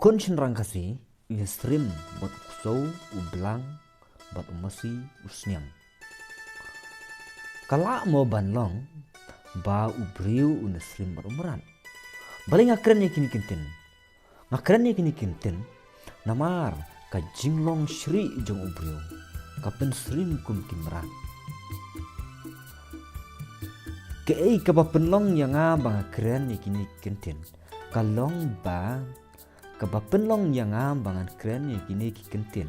Kunchen rang kasi yesrim bot usau ublang bot umasi usnyang. Kala mo banlong ba ubriu unesrim bot umran. Balik ngakren kini kintin. Ngakren kini kintin namar ka jinglong shri jong ubriu. Ka pensrim kum kimran. Kei ka penlong yang bang ngakren kini kintin. Kalong ba kabapenlong yang bangan keren yang kini kikentin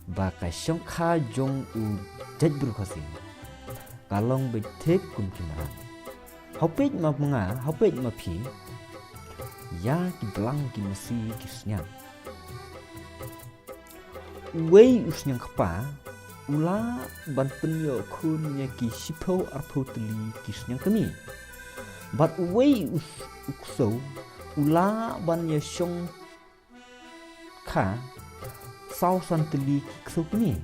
baka syongkha jong u jajbru khasi kalong betek kum kimaran haupej ma menga haupej ma phi ya ki belang ki mesi kisnya wei usnyang kapa ula ban penyo kun nya ki sipo arpo teli kisnya kami bat wei ukso ula ban ya syong kha sau san teli ksuk ni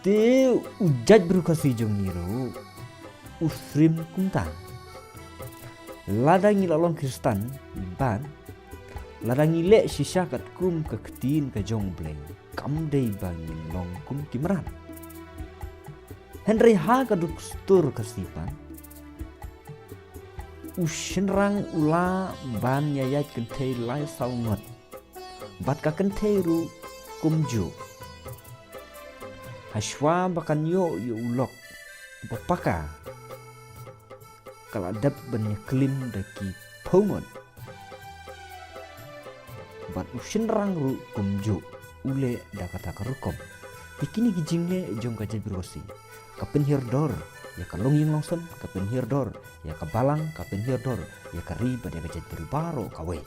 te ujaj berukasi jong niro usrim kunta ladangi lalong Kristan ban ladangi le shisha kat kum ka ketin ka jong bleng kam dei bangi long kum kimran Henry ha kaduk stur kasipan ushenrang ula ban yayat kentei lai saungot bat ka kentei ru kumju hashwa bakan yo ulok bapaka kaladap banyak klim daki pomon bat ushenrang ru kumju ule dakata karukom bikini gijingle jong ka jabrosi kapen hirdor ya ka longying longson ka penhirdor ya ka balang ka penhirdor ya ka riba ya ka jet berbaro ka we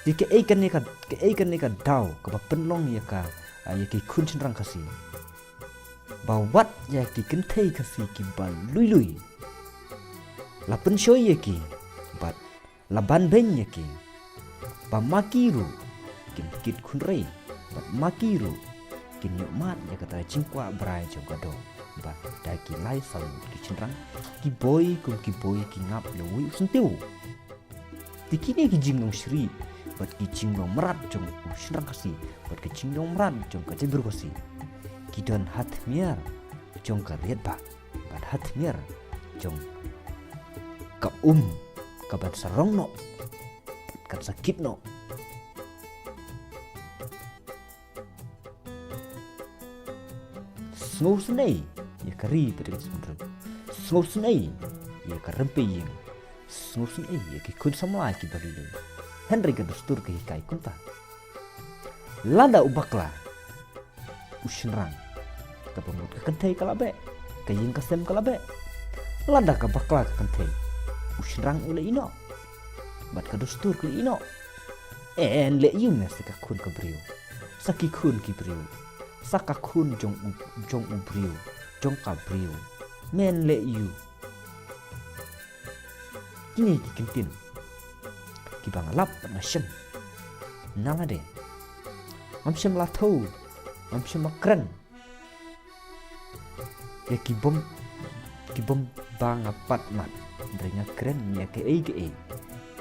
dike eikan ne ka dau ka penlong ya ki kunchen rang kasi bawat ya ki kentei kasi ki bal lui la penshoy ya ki bat la ban ben ya ki ba makiru kin kit kunrei bat makiru kin nyokmat ya kata cingkwa brai jong kado ba daki lai sang ki chenrang ki boy ki ngap lewi sentiu dikini ki jinglong shri bat ki jinglong merat jong chenrang kasi bat ki jinglong merat jong ka jebur kasi ki don hat miar jong ka riat ba bat hat miar jong ka ka bat sarong no kat sakit no Snow snei ya kari pada kesempatan Snow snei ya karempe yang Snow snei ya ki kun sama ki barilu Henry ka dustur ke hikai kunta lada ubakla ushenrang ka pemut ka kentai kalabe ka yin kasem kalabe lada ka bakla ka kentai ushenrang ule ino bat ka dustur ke ino en le yum nes ka kun ka brio saki kun ki brio saka kun jong ubriu jong kabriu men le yu kini ki kentin ki bangalap na shem nangade am shem la thau am shem makran ya ki bom bang apat mat drenga kren ya ke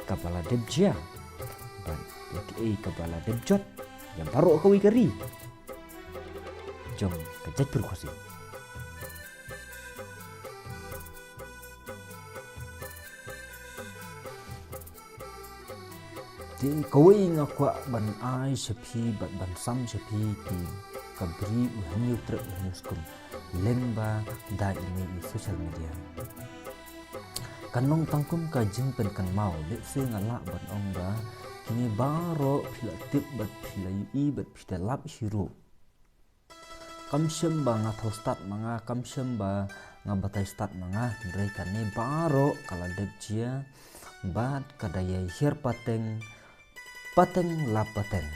kapala debja ban ya ke kapala debjot yang baru kawi kari jom kejat berkuasa. Di kawai ngakwa ban ai sepi ban sam sepi ki kabri uhani utra uhaniuskum lemba da ini di social media. Kanong tangkum kajing pen kan mau le se ngala ban ong ba kini baro pila tip bat pila ui bat pila lap hero. Kamshem ba nga thostat mga kamshem ba nga batay stat mga ndray kane baro kala debjia bat kadaya hir pateng lap pateng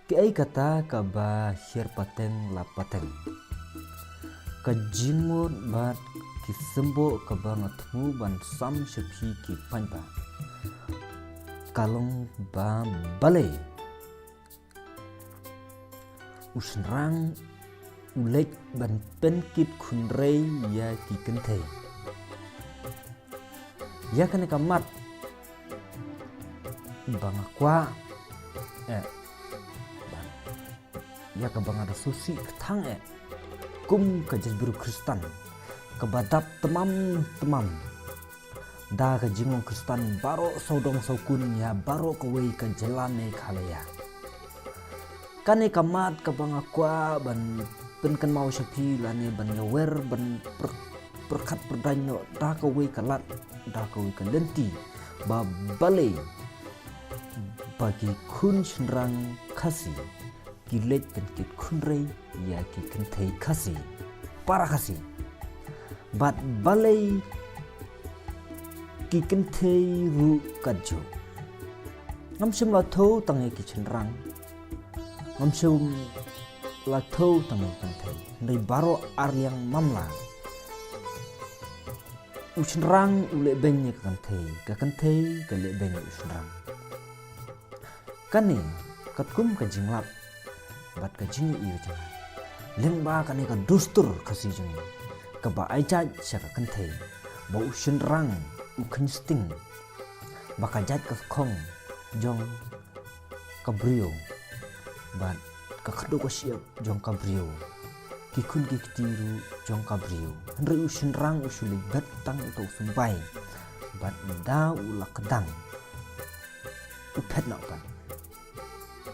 kiai kata kaba hir pateng lap pateng kajimur bat kisembo kaba ngatmu ban sam sepi ki panba kalong ba balai usrang ulek ban penkit kunrei ya ki kentei ya kan mat bang kwa ya ka bang ada susi ketang kum ka jazbiru Kristen ka badap temam da ka jingong Kristen baro saudong saukun ya baro ka wei ka jelane khalaya kane kamat ka bang kwa ban penkan mau syapi lane ban yawer ban perkat perdanyo da ka wei kalat da ka wei ka lenti ba bale bagi kun senrang kasih kilet kan kit kunrei ya ki kentai kasih para kasih bat balai ki kentai ru kajo ngamsum la tho tangai ki senrang ngamsum la tho tangai kentai nei baro ar yang mamla usenrang ule benye ka kentai ka le benye usenrang kani katkum ka jinglap bat ka jing iyo jangan lengba kani ka dustur kasi jing ka ba aja syaka kentai ba usin rang ukin sting baka jat ka kong jong ka brio bat ka khadu ka siap jong ka brio kikun ki kitiru jong ka brio henry usin rang usuli bat tang uto sumpai bat da ulak kedang upet na kan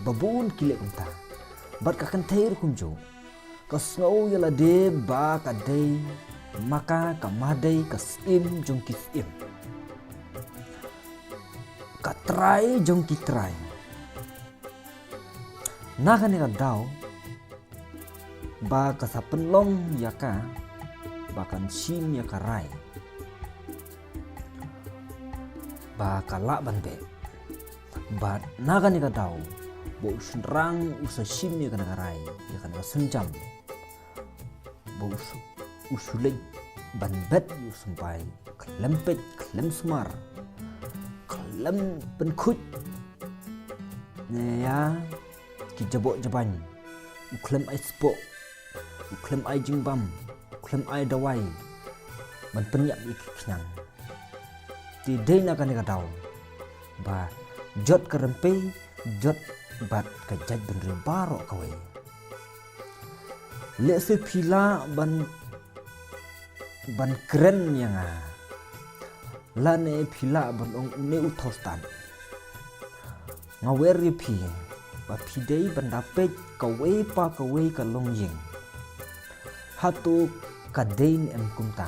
babun kilek unta bat ka kentai kumjo ka snow yala de ba ka de maka ka madai ka sim jong ki sim ka try jong ki try na ka ni ka daw ba ka sa penlong ya ka ba kan sim ya ka rai ba ka la ban be ba na ka ni ka daw bo senrang usa shimni kana garai ya kana senjam bo usulej ban bet usumpai klempet klem smar klem penkut ya ki jabok jaban klem ai spo klem ai jingbam klem ai dawai ban penyak iknyang ti deina kana gadau ba jot kerempe jot bat kajat benri baro kawai le se pila ban keren yang la ne pila ban ong ne uthostan ngawer ri phi ba phi dei ban dapet kawai pa kawai ka long yeng hatu kadein em kumta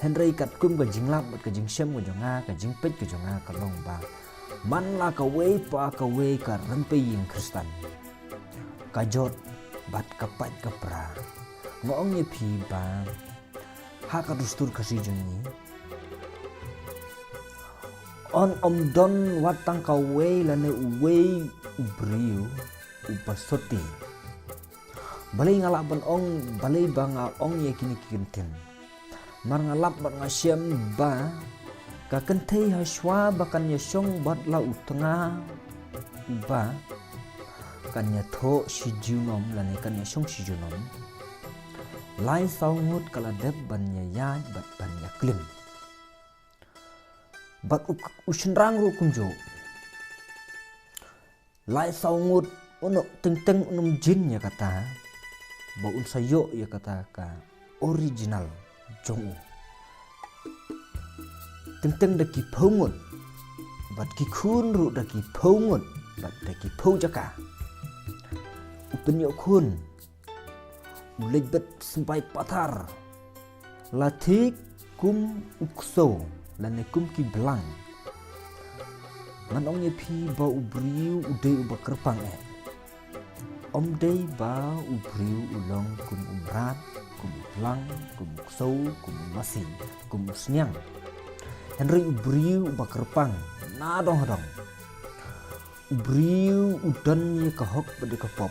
henry kat kum ka jinglap bat ka jingsem ka jonga ka jingpet ka jonga ka long ba man la ka wei pa ka wei ka rempe yang Kristen kajot bat kapat kapra ngong ye phi ba ha ka dustur kasi joni on don watang ka wei la ne wei ubriu upasoti balai ngalak ban ong balai banga ong ye kini kinten mar ngalap ban ngasyam ba ka kentai haswa bakan ya syong bat la utanga ba kan ya tho si junom lani kan ya syong si junom lai saungut kala deb ban ya bat ban ya klim bat usenrang ru kunjo lai saungut ono teng unum jin ya kata ba un sayo ya kata ka original jong teng daki phongot bat ki khun ru daki phongot bat daki phau jaka upenyo khun mulai bet sampai patar latik kum ukso lane kum ki belang manong ye phi ba ubriu ude uba kerpang om dei ba ubriu ulong kum umrat kum belang kum ukso kum masing kum usnyang Henry ubriu bakerpang na dong ubriu udan ye kahok pada kapop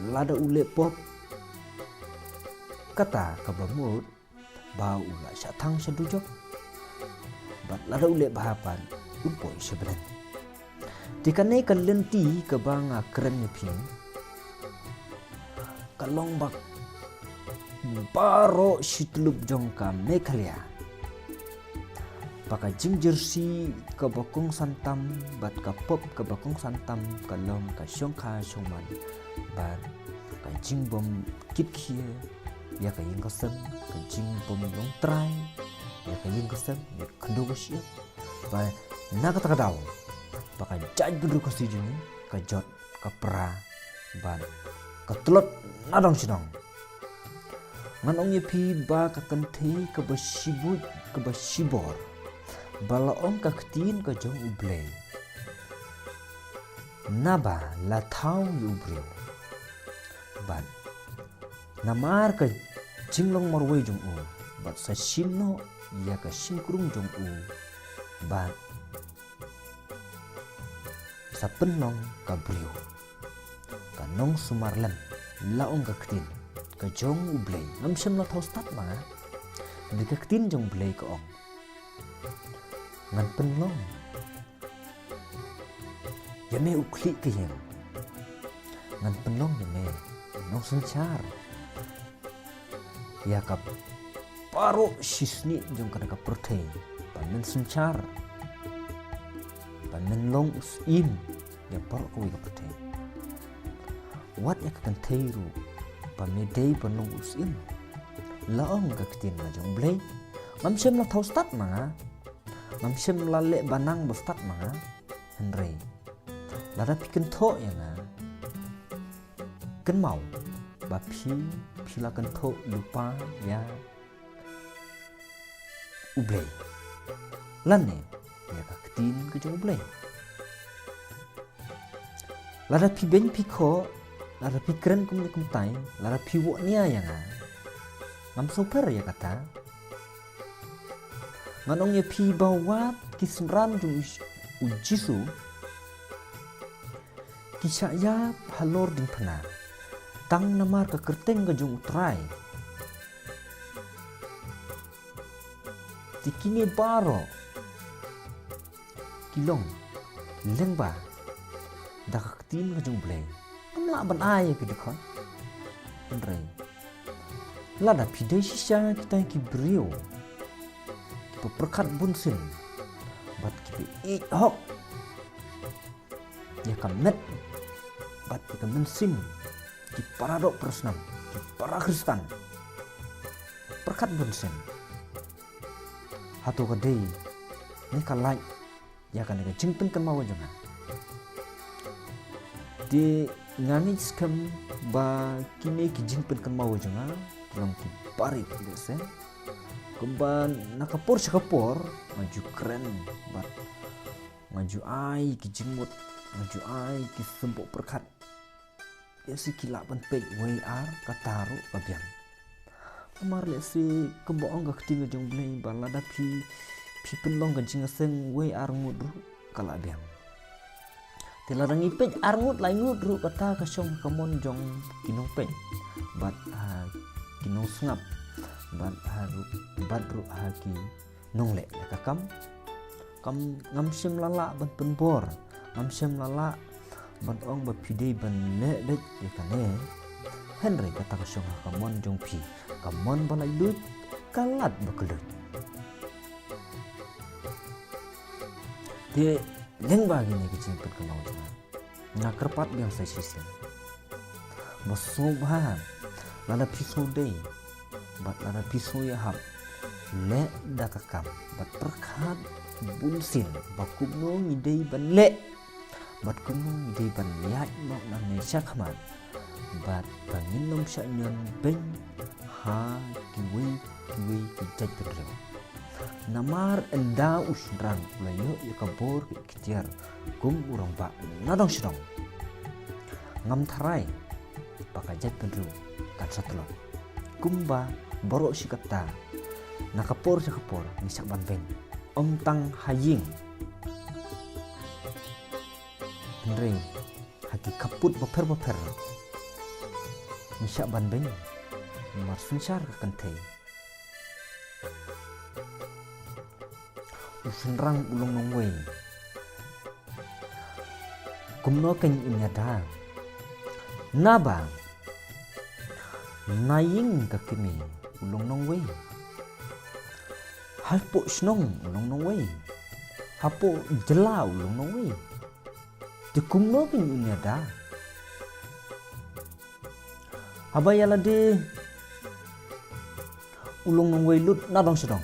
lada ule pop kata kabamut bau ula syatang sedujok bat lada ule bahapan umpoi sebelen dikane kalenti kabanga keren ping kalong bak baro situlup jongka mekhalia pakai jing jersey ke bakong santam bat ka pop ke bakong santam ka long ka syong kha syong man ban ka jing bom kit khia ya ka ying ka sem ka jing bom long trai ya ka ying ka sem ya kendo ka syia ba na ka daw pakai jaj bedru ka si jing ka jot ka pra ban ka tlot na dong sinong ngan ong ye pi ba ka kenthe ka basibut ka basibor bala ong ka ktin ka jong ublay naba la thau yu brio ban namar ka jinglong marway jong u bat sa shimno ya ka shimkrung jong u ban sa penong ka brio ka nong sumarlem la ong ka ktin ka jong ublay ngam shem la thau stat ma di ka ktin jong blay ka ong ngan penlong ya me ukli ke yang ngan penlong ya me nong sencar ya ka paro sisni jong kana ka perthe pamen sencar pamen long usim ya paro ko ka perthe wat ya ka kan theiru pamedei panong usim laong ka ktin na jong blay ngam shem la thau stat ma ngam shem lale banang bestat manga henry lada piken tho yang ken mau ba pila ken tho lupa ya ublay lane ya ka ktin ke jong ublay lada pi ben pi kho lada pi kren kum kum tai lada pi wo nia yang ngam super ya kata nganong ye pi bawat kisran jung ujisu kisaya halor din phana tang namar ka kerteng ka jung utrai tikini baro kilong lengba daktin ka jung blay amla ban ay ke dikon andre lada pi de shisha kita ki brio perkat bunsin bat kipi ik hok ya kamet bat kita mensim ki paradok persnam ki para kristan perkat bunsin hatu kadai ni kalai ya kan ga jingpen kan mawa janga di ngani skam ba kini ki jingpen kan mawa janga long ki parit dese kumban nakapor sakapor maju keren bat maju ai ki jingmut maju ai ki sempok perkat ya si kilak ban pek WR kataru kabiang amar le si kemboong ga ktinga jong blay balada pi penlong ga jinga seng WR ngudru kala biang tilarangi pej arngut lai ngudru kata ka syong kamon jong kinong pej bat kinong sngap ban haru badru haki nongle ka kam ngam shem lala ban penbor ngam shem lala ban ong ba pidei ban le det ya kane henry kata ka syong kamon jong pi kamon balai lut kalat bakelut de leng bagi ni kecil perkenal jana na kerpat biang sai sisi bosobha lala piso dei bat lada piso ya hap le dakakam bat perkat bunsin bakumno ngidei ban le bat kumno ngidei ban liat nok na ne syakmat bat bangin nom syanyon ben ha kiwi ki jaj pedro namar enda usrang layo ya kabor kitiar kum urang ba nadong sidong ngam tharai pakai jaj pedro kat satlon kumba borok si kata nakapor misak banbeng om tang haying Henry haki kaput baper misak banbeng mar sunsar kentei usunrang ulung nongwei kumno keng inyada naba naying kakimi ulung nongwei hapo snong ulong nong wei hapo jela ulong nong wei jekum no kin unya da habaya lade ulong nong wei lut na dong sedong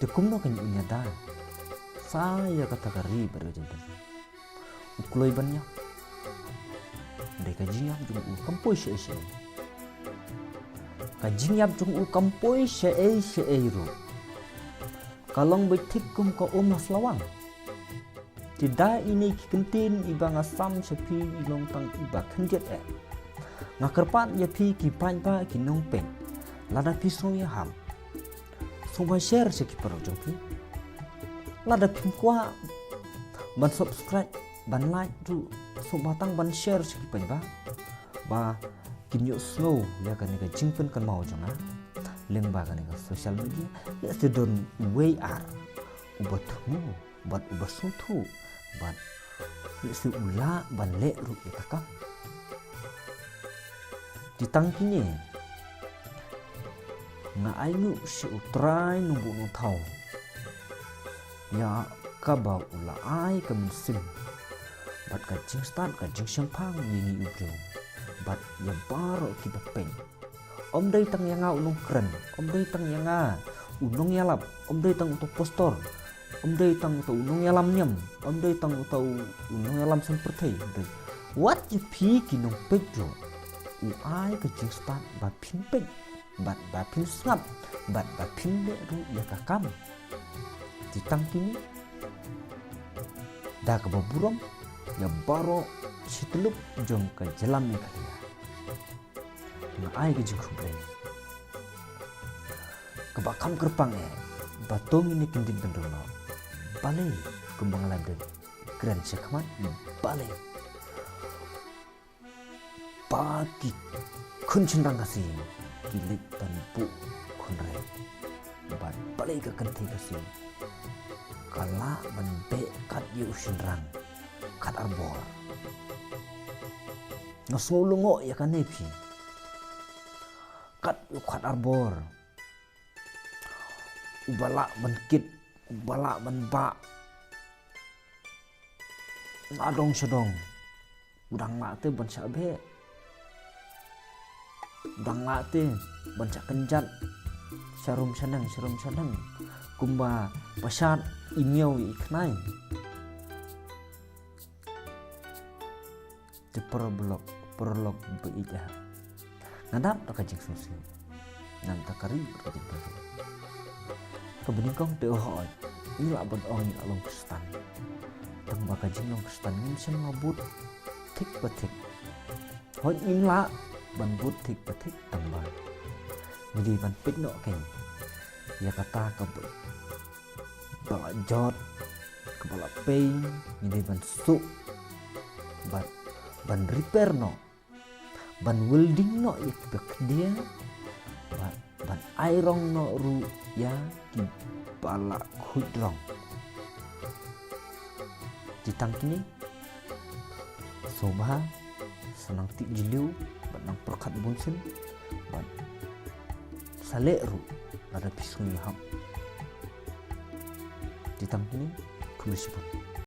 jekum no kin unya da saya kata kari berjenta ukloi banyak mereka jingyap jung u kampoi she ka jingyap jung u kampoi she ro kalong betik kum ka omas lawang tidak ini kentin iba ngasam sepi ilong tang iba kenjet ngakerpat ya pi ki panpa ki nong pen lada pisau ya ham soba share seki parok jong pi lada pim kwa ban subscribe ban like tu soba tang ban share seki pan ba kinyo slow ya kan ka jingpen kan mau jong leng ba kan ka social media ya sedon way ar ubat mu bat ubat sutu bat si ula ban le ru ya kakak ditangkini nga ainu si utrai numbu no tau ya kabau ula ai ka mesin bat ka jing start ka jing syampang yini ubro bat ya baro ki bapen om dai tang yang ulung keren om dai tang yang unong yalap om dai tang untuk postor om dai tang untuk unong yalam nyam om dai tang untuk unong yalam seperti dai what you pi ki nong pejo u ai ka jing start ba pin pek bat ba pin snap bat ba pin le ru ya kakam ditang kini da ka baburom ya baro situlup jong ka jalan ni kaya na ai ka jing kublai ka bakam kerpang batong ini kendin bendono balai kembang laden keren sekman balai pagi kuncin rangkasi kilik dan bu kunre bat balai ke kentai kasi kala menbe kat yu sinrang kat arbor ngasulungo ya kan nepi kat yu kat arbor ubala menkit ubala menba ngadong sedong udang mate ban sabe udang mate ban kenjat sarum sanang kumba pasat imiau iknai te perlok beija ngadap tak kajik susi nan takari berkajik baru kebeningkong te ohoi ila ban ong ila long kristan tang bakajing long kristan ngim sem ngabut tik batik hoi imla ban but tik batik tambah jadi ban pitno ken ya kata ke bala jot ke bala pay jadi ban su ban repair no ban welding no ya dia ban iron no ru ya ki bala khudrong ditang kini soba senang tik jiliu ban nang perkat bunsen ban sale ru ada pisau ham ditang kini kumisipun